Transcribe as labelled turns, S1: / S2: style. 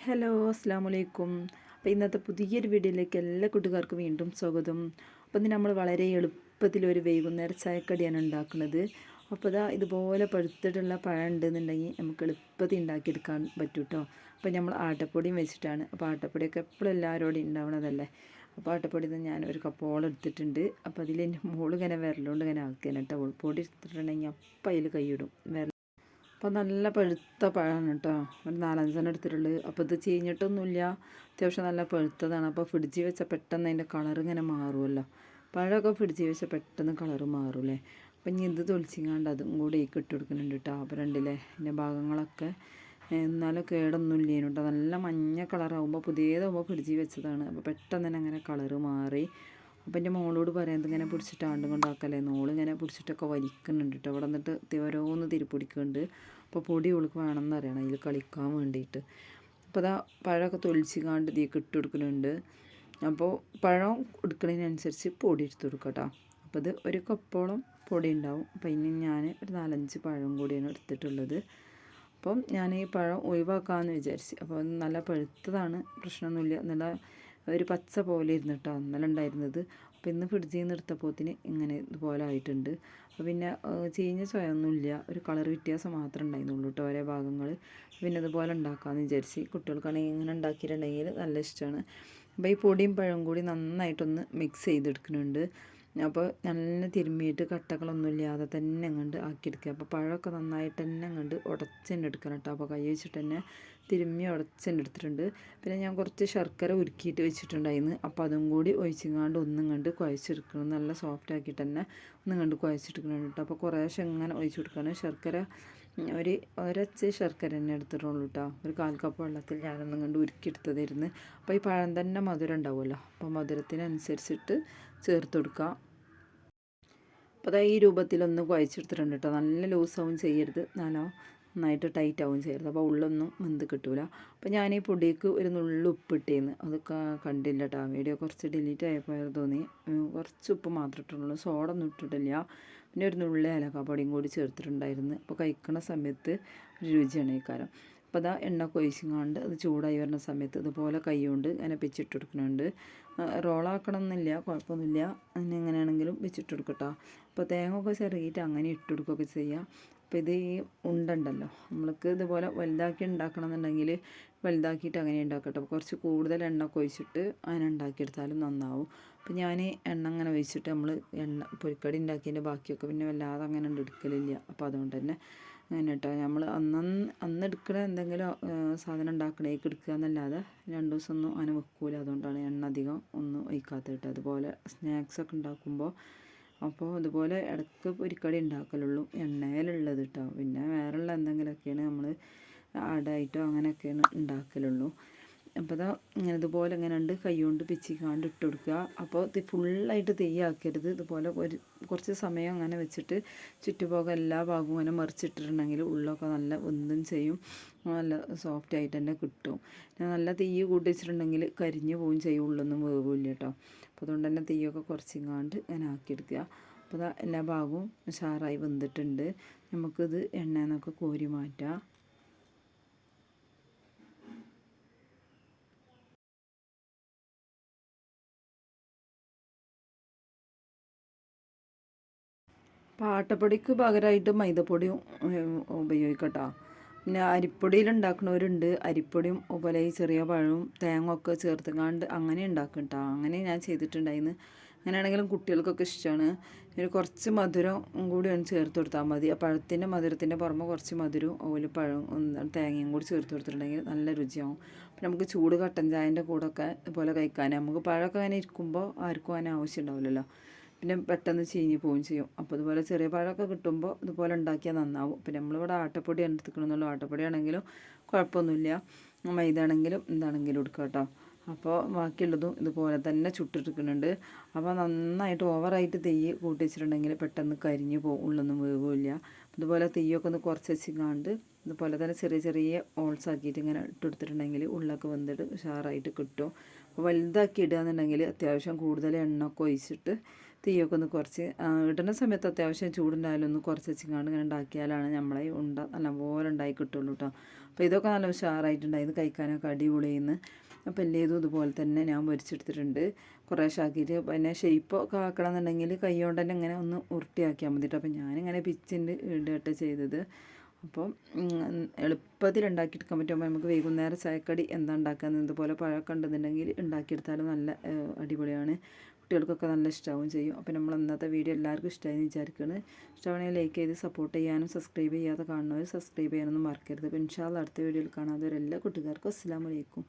S1: Hello അസ്സാമലൈക്കും. അപ്പോൾ ഇന്നത്തെ പുതിയൊരു വീഡിയോയിലേക്ക് എല്ലാ കൂട്ടുകാർക്കും വീണ്ടും സ്വാഗതം. അപ്പോൾ ഇന്ന് നമ്മൾ വളരെ എളുപ്പത്തിൽ ഒരു വൈകുന്നേര ചായക്കടിയാണ് ഉണ്ടാക്കുന്നത്. അപ്പോൾ ഇതുപോലെ പഴുത്തിട്ടുള്ള പഴം ഉണ്ടെന്നുണ്ടെങ്കിൽ നമുക്ക് എളുപ്പത്തിൽ ഉണ്ടാക്കിയെടുക്കാൻ പറ്റും കേട്ടോ. അപ്പോൾ നമ്മൾ ആട്ടപ്പൊടിയും വെച്ചിട്ടാണ്. അപ്പോൾ ആട്ടപ്പൊടിയൊക്കെ എപ്പോഴും എല്ലാവരോടും ഉണ്ടാവണതല്ലേ. അപ്പോൾ ആട്ടപ്പൊടി ഞാൻ ഒരു കപ്പോളം എടുത്തിട്ടുണ്ട്. അപ്പോൾ അതിൽ എൻ്റെ മോള് ഇങ്ങനെ വിരലുകൊണ്ട് ഇങ്ങനെ ആക്കിയാണ് കേട്ടോ. പൊടി എടുത്തിട്ടുണ്ടെങ്കിൽ അപ്പം അതിൽ കൈയിടും. അപ്പോൾ നല്ല പഴുത്ത പഴമാണ് കേട്ടോ. ഒരു 4-5 എടുത്തിട്ടുള്ളത്. അപ്പോൾ ഇത് ചീഞ്ഞിട്ടൊന്നുമില്ല, അത്യാവശ്യം നല്ല പഴുത്തതാണ്. അപ്പോൾ ഫ്രിഡ്ജിൽ വെച്ചാൽ പെട്ടെന്ന് അതിൻ്റെ കളർ ഇങ്ങനെ മാറുമല്ലോ. പഴമൊക്കെ ഫ്രിഡ്ജിൽ വെച്ചാൽ പെട്ടെന്ന് കളർ മാറൂലേ. അപ്പം ഇനി ഇത് തൊളിച്ചിങ്ങാണ്ട് അതും കൂടി ഇട്ട് കൊടുക്കുന്നുണ്ട് കേട്ടോ. അപ്പോൾ രണ്ടിലെ ഇതിൻ്റെ ഭാഗങ്ങളൊക്കെ എന്നാലും കേടൊന്നുമില്ല കേട്ടോ. നല്ല മഞ്ഞ കളറാകുമ്പോൾ പുതിയതാകുമ്പോൾ ഫ്രിഡ്ജിൽ വെച്ചതാണ്. അപ്പോൾ പെട്ടെന്ന് തന്നെ അങ്ങനെ കളർ മാറി. അപ്പം എൻ്റെ മോളോട് പറയാം ഇങ്ങനെ പിടിച്ചിട്ട് ആണ്ടും കൊണ്ടാക്കല്ലേ. മോളിങ്ങനെ പിടിച്ചിട്ടൊക്കെ വലിക്കുന്നുണ്ട് കേട്ടോ. അവിടെ നിന്നിട്ട് ഓരോന്ന് തിരിപ്പിടിക്കുന്നുണ്ട്. അപ്പോൾ പൊടി ഓൾക്ക് വേണമെന്ന് അറിയണം അതിൽ കളിക്കാൻ വേണ്ടിയിട്ട്. അപ്പോൾ പഴമൊക്കെ തൊളിച്ചിക്കാണ്ട് ഇതിലേക്ക് ഇട്ട് കൊടുക്കുന്നുണ്ട്. അപ്പോൾ പഴം എടുക്കുന്നതിനനുസരിച്ച് പൊടി എടുത്ത് കൊടുക്കാം കേട്ടോ. അപ്പോൾ ഇത് ഒരു കപ്പോളം പൊടി ഉണ്ടാവും. അപ്പോൾ ഇനി ഞാൻ ഒരു 4-5 പഴം കൂടിയാണ് എടുത്തിട്ടുള്ളത്. അപ്പം ഞാൻ ഈ പഴം ഒഴിവാക്കാമെന്ന് വിചാരിച്ച്. അപ്പോൾ നല്ല പഴുത്തതാണ്, പ്രശ്നമൊന്നുമില്ല. നല്ല ഒരു പച്ച പോലെ ഇരുന്നിട്ടോ ഇന്നലെ ഉണ്ടായിരുന്നത്. അപ്പോൾ ഇന്ന് ഫ്രിഡ്ജിൽ നിന്ന് എടുത്തപ്പോത്തിന് ഇങ്ങനെ ഇതുപോലെ ആയിട്ടുണ്ട്. അപ്പോൾ പിന്നെ ചീഞ്ഞ ചൊയൊന്നുമില്ല, ഒരു കളർ വ്യത്യാസം മാത്രമേ ഉണ്ടായിരുന്നുള്ളൂ കേട്ടോ ഓരോ ഭാഗങ്ങൾ. പിന്നെ ഇതുപോലെ ഉണ്ടാക്കാമെന്ന് വിചാരിച്ച്. കുട്ടികൾക്കാണെങ്കിൽ ഇങ്ങനെ ഉണ്ടാക്കിയിട്ടുണ്ടെങ്കിൽ നല്ല ഇഷ്ടമാണ്. അപ്പോൾ ഈ പൊടിയും പഴം കൂടി നന്നായിട്ടൊന്ന് മിക്സ് ചെയ്തെടുക്കുന്നുണ്ട്. അപ്പോൾ നല്ല തിരുമ്മിയിട്ട് കട്ടകളൊന്നും ഇല്ലാതെ തന്നെ അങ്ങോട്ട് ആക്കിയെടുക്കുക. അപ്പോൾ പഴമൊക്കെ നന്നായിട്ട് തന്നെ അങ്ങോട്ട് ഉടച്ചെന്നെ എടുക്കണം കേട്ടോ. അപ്പോൾ കൈ വെച്ചിട്ട് തന്നെ തിരുമ്മി ഉടച്ചെന്നെ എടുത്തിട്ടുണ്ട്. പിന്നെ ഞാൻ കുറച്ച് ശർക്കര ഉരുക്കിയിട്ട് വെച്ചിട്ടുണ്ടായിരുന്നു. അപ്പോൾ അതും കൂടി ഒഴിച്ചിങ്ങാണ്ട് ഒന്നും കണ്ട് കുഴച്ചെടുക്കണം. നല്ല സോഫ്റ്റ് ആക്കിയിട്ട് തന്നെ ഒന്നും കണ്ട് കുഴച്ചെടുക്കണം കേട്ടോ. അപ്പോൾ കുറേശ്ശെ എങ്ങനെ ഒഴിച്ച് കൊടുക്കണം. ശർക്കര ഒരച്ച് ശർക്കര തന്നെ എടുത്തിട്ടുള്ളൂ കേട്ടോ. ഒരു 1/4 കപ്പ് വെള്ളത്തിൽ ഞാനൊന്നും കണ്ട് ഉരുക്കിയെടുത്തതായിരുന്നു. അപ്പോൾ ഈ പഴം തന്നെ മധുരം ഉണ്ടാവുമല്ലോ. അപ്പോൾ മധുരത്തിനനുസരിച്ചിട്ട് ചേർത്ത് കൊടുക്കുക. അപ്പോൾ ഈ രൂപത്തിലൊന്ന് കുഴച്ചെടുത്തിട്ടുണ്ട് കേട്ടോ. നല്ല ലൂസാവും ചെയ്യരുത്, നന്നായിട്ട് ടൈറ്റ് ആവും ചെയ്യരുത്. അപ്പോൾ ഉള്ളൊന്നും വെന്ത് കിട്ടൂല. അപ്പോൾ ഞാൻ ഈ പൊടിക്ക് ഒരു നുള്ളു ഉപ്പിട്ടേന്ന് അത് കണ്ടില്ല കേട്ടോ. വീഡിയോ കുറച്ച് ഡിലീറ്റ് ആയപ്പോൾ തോന്നി. കുറച്ച് ഉപ്പ് മാത്രമേ ഇട്ടുള്ളൂ, സോഡ ഒന്നും ഇട്ടിട്ടില്ല. പിന്നെ ഒരു നുള്ളി ഏലക്കാപ്പൊടിയും കൂടി ചേർത്തിട്ടുണ്ടായിരുന്നു. അപ്പോൾ കഴിക്കുന്ന സമയത്ത് ഒരു രുചിയാണ് ഈ കാരം. അപ്പോൾ എണ്ണ കൊഴിച്ചിങ്ങാണ്ട് അത് ചൂടായി വരുന്ന സമയത്ത് ഇതുപോലെ കൈ കൊണ്ട് അങ്ങനെ പിച്ചിട്ട് കൊടുക്കുന്നുണ്ട്. റോളാക്കണം എന്നില്ല, കുഴപ്പമൊന്നുമില്ല. അതിന് എങ്ങനെയാണെങ്കിലും വെച്ചിട്ട് കൊടുക്കട്ടോ. അപ്പോൾ തേങ്ങ ഒക്കെ ചെറുകിയിട്ട് അങ്ങനെ ഇട്ട് കൊടുക്കുകയൊക്കെ ചെയ്യാം. അപ്പോൾ ഇത് ഈ ഉണ്ടല്ലോ, നമ്മൾക്ക് ഇതുപോലെ വലുതാക്കി ഉണ്ടാക്കണം എന്നുണ്ടെങ്കിൽ വലുതാക്കിയിട്ട് അങ്ങനെ ഉണ്ടാക്കട്ടെ. അപ്പോൾ കുറച്ച് കൂടുതൽ എണ്ണ കൊഴിച്ചിട്ട് അങ്ങനെ ഉണ്ടാക്കിയെടുത്താലും നന്നാവും. അപ്പോൾ ഞാൻ എണ്ണ അങ്ങനെ ഒഴിച്ചിട്ട് നമ്മൾ പൊരിക്കടി ഉണ്ടാക്കിയതിൻ്റെ ബാക്കിയൊക്കെ പിന്നെ വല്ലാതെ അങ്ങനെ എടുക്കലില്ല. അപ്പോൾ അതുകൊണ്ട് തന്നെ അങ്ങനെ കേട്ടോ. നമ്മൾ അന്ന് എടുക്കണ എന്തെങ്കിലും സാധനം ഉണ്ടാക്കണേക്ക് എടുക്കുക എന്നല്ലാതെ 2 ദിവസമൊന്നും അങ്ങനെ വെക്കൂല. അതുകൊണ്ടാണ് എണ്ണ അധികം ഒന്നും ഒഴിക്കാത്തത് കേട്ടോ. അതുപോലെ സ്നാക്സൊക്കെ ഉണ്ടാക്കുമ്പോൾ അപ്പോൾ അതുപോലെ ഇടയ്ക്ക് പൊരിക്കടി ഉണ്ടാക്കലുള്ളൂ എണ്ണയിലുള്ളത് കേട്ടോ. പിന്നെ വേറെയുള്ള എന്തെങ്കിലുമൊക്കെയാണ് നമ്മൾ അടായിട്ടോ അങ്ങനെയൊക്കെയാണ് ഉണ്ടാക്കലുള്ളൂ. അപ്പോൾ ഇങ്ങനെ ഇതുപോലെ ഇങ്ങനെ ഉണ്ട് കൈ കൊണ്ട് പിച്ചിക്കാണ്ട് ഇട്ട് കൊടുക്കുക. അപ്പോൾ ഇത് ഫുള്ളായിട്ട് തീയാക്കരുത്. ഇതുപോലെ കുറച്ച് സമയം അങ്ങനെ വെച്ചിട്ട് ചുറ്റുപോകം എല്ലാ ഭാഗവും ഇങ്ങനെ മറിച്ചിട്ടിട്ടുണ്ടെങ്കിൽ ഉള്ളൊക്കെ നല്ല വെന്തും ചെയ്യും, നല്ല സോഫ്റ്റ് ആയിട്ട് തന്നെ കിട്ടും. നല്ല തീ കൂട്ടി വെച്ചിട്ടുണ്ടെങ്കിൽ കരിഞ്ഞു പോവും ചെയ്യും, ഉള്ളൊന്നും വേവില്ല കേട്ടോ. അപ്പോൾ അതുകൊണ്ട് തന്നെ തീയൊക്കെ കുറച്ചിങ്ങാണ്ട് ഇങ്ങനെ ആക്കിയെടുക്കുക. അപ്പോൾ എല്ലാ ഭാഗവും ഉഷാറായി വെന്തിട്ടുണ്ട്. നമുക്കിത് എണ്ണയിൽ നിന്നൊക്കെ കോരി മാറ്റാം. പാട്ടപ്പൊടിക്ക് പകരമായിട്ട് മൈദപ്പൊടിയും ഉപയോഗിക്കട്ടോ. പിന്നെ അരിപ്പൊടിയിൽ ഉണ്ടാക്കുന്നവരുണ്ട്. അരിപ്പൊടിയും അതുപോലെ ഈ ചെറിയ പഴവും തേങ്ങ ഒക്കെ ചേർത്തുകൊണ്ട് അങ്ങനെ ഉണ്ടാക്കും കേട്ടോ. അങ്ങനെ ഞാൻ ചെയ്തിട്ടുണ്ടായിരുന്നു. അങ്ങനെയാണെങ്കിലും കുട്ടികൾക്കൊക്കെ ഇഷ്ടമാണ്. ഒരു കുറച്ച് മധുരം കൂടി ഒന്ന് ചേർത്ത് കൊടുത്താൽ മതി. ആ പഴത്തിൻ്റെ മധുരത്തിൻ്റെ പുറമെ കുറച്ച് മധുരവും അതുപോലെ തേങ്ങയും കൂടി ചേർത്ത് കൊടുത്തിട്ടുണ്ടെങ്കിൽ നല്ല രുചിയാവും. അപ്പം നമുക്ക് ചൂട് കട്ടൻ ചായൻ്റെ കൂടെയൊക്കെ ഇതുപോലെ കഴിക്കാൻ, നമുക്ക് പഴമൊക്കെ അങ്ങനെ ഇരിക്കുമ്പോൾ ആർക്കും അങ്ങനെ ആവശ്യം ഉണ്ടാവില്ലല്ലോ. പിന്നെ പെട്ടെന്ന് ചീഞ്ഞ് പോവുകയും ചെയ്യും. അപ്പോൾ ഇതുപോലെ ചെറിയ പഴമൊക്കെ കിട്ടുമ്പോൾ ഇതുപോലെ ഉണ്ടാക്കിയാൽ നന്നാവും. പിന്നെ നമ്മളിവിടെ ആട്ടപ്പൊടി എടുത്തുക്കണമെന്നുള്ളൂ. ആട്ടപ്പൊടിയാണെങ്കിലും കുഴപ്പമൊന്നുമില്ല, മൈദ ആണെങ്കിലും എന്താണെങ്കിലും എടുക്കുക കേട്ടോ. അപ്പോൾ ബാക്കിയുള്ളതും ഇതുപോലെ തന്നെ ചുട്ടിട്ടിരിക്കുന്നുണ്ട്. അപ്പോൾ നന്നായിട്ട് ഓവറായിട്ട് തീ കൂട്ടി വെച്ചിട്ടുണ്ടെങ്കിൽ പെട്ടെന്ന് കരിഞ്ഞ് പോകും, ഉള്ളൊന്നും വേവില്ല. ഇതുപോലെ തീയൊക്കെ ഒന്ന് കുറച്ച് വെച്ചിങ്ങാണ്ട് ഇതുപോലെ തന്നെ ചെറിയ ചെറിയ ഓൾസ് ആക്കിയിട്ട് ഇങ്ങനെ ഇട്ടെടുത്തിട്ടുണ്ടെങ്കിൽ ഉള്ളൊക്കെ വെന്തിട്ട് ഉഷാറായിട്ട് കിട്ടും. അപ്പോൾ വലുതാക്കി ഇടുക എന്നുണ്ടെങ്കിൽ അത്യാവശ്യം കൂടുതൽ എണ്ണ ഒക്കെ ഒഴിച്ചിട്ട് തീയൊക്കെ ഒന്ന് കുറച്ച് ഇടുന്ന സമയത്ത് അത്യാവശ്യം ചൂടുണ്ടായാലും ഒന്ന് കുറച്ച് വെച്ചിങ്ങാണ്ട് ഇങ്ങനെ ഉണ്ടാക്കിയാലാണ് നമ്മളെ ഉണ്ട നല്ലപോലെ ഉണ്ടായി കിട്ടുള്ളൂ കേട്ടോ. അപ്പോൾ ഇതൊക്കെ നല്ല ഉഷാറായിട്ടുണ്ടായിരുന്നു, കഴിക്കാനൊക്കെ അടിപൊളിയെന്ന്. അപ്പോൾ എല്ലേതും ഇതുപോലെ തന്നെ ഞാൻ പൊരിച്ചെടുത്തിട്ടുണ്ട്. കുറേശ്ശെ ആക്കിയിട്ട് പിന്നെ ഷേപ്പൊക്കെ ആക്കണം എന്നുണ്ടെങ്കിൽ കൈ കൊണ്ട് തന്നെ ഇങ്ങനെ ഒന്ന് ഉരുട്ടിയാക്കിയാൽ മതി കേട്ടോ. അപ്പോൾ ഞാനിങ്ങനെ പിച്ചിൻ്റെ ഇടുകട്ടെ ചെയ്തത്. അപ്പം എളുപ്പത്തിൽ ഉണ്ടാക്കിയെടുക്കാൻ പറ്റുമ്പോൾ നമുക്ക് വൈകുന്നേരം ചായക്കടി എന്താ ഉണ്ടാക്കുന്നത്, ഇതുപോലെ പഴമൊക്കെ ഉണ്ടെന്നുണ്ടെങ്കിൽ ഉണ്ടാക്കിയെടുത്താലും നല്ല അടിപൊളിയാണ്. കുട്ടികൾക്കൊക്കെ നല്ല ഇഷ്ടമാവും ചെയ്യും. അപ്പോൾ നമ്മൾ ഇന്നത്തെ വീഡിയോ എല്ലാവർക്കും ഇഷ്ടമായി എന്ന് വിചാരിക്കുന്നത്. ഇഷ്ടമാണെങ്കിൽ ലൈക്ക് ചെയ്ത് സപ്പോർട്ട് ചെയ്യാനും സബ്സ്ക്രൈബ് ചെയ്യാതെ കാണുന്നവർ സബ്സ്ക്രൈബ് ചെയ്യാനൊന്നും മറക്കരുത്. അപ്പോൾ ഇൻഷാ അല്ലാഹ് അടുത്ത വീഡിയോയിൽ കാണാതെ എല്ലാ കൂട്ടുകാർക്കും അസ്സലാമു അലൈക്കും.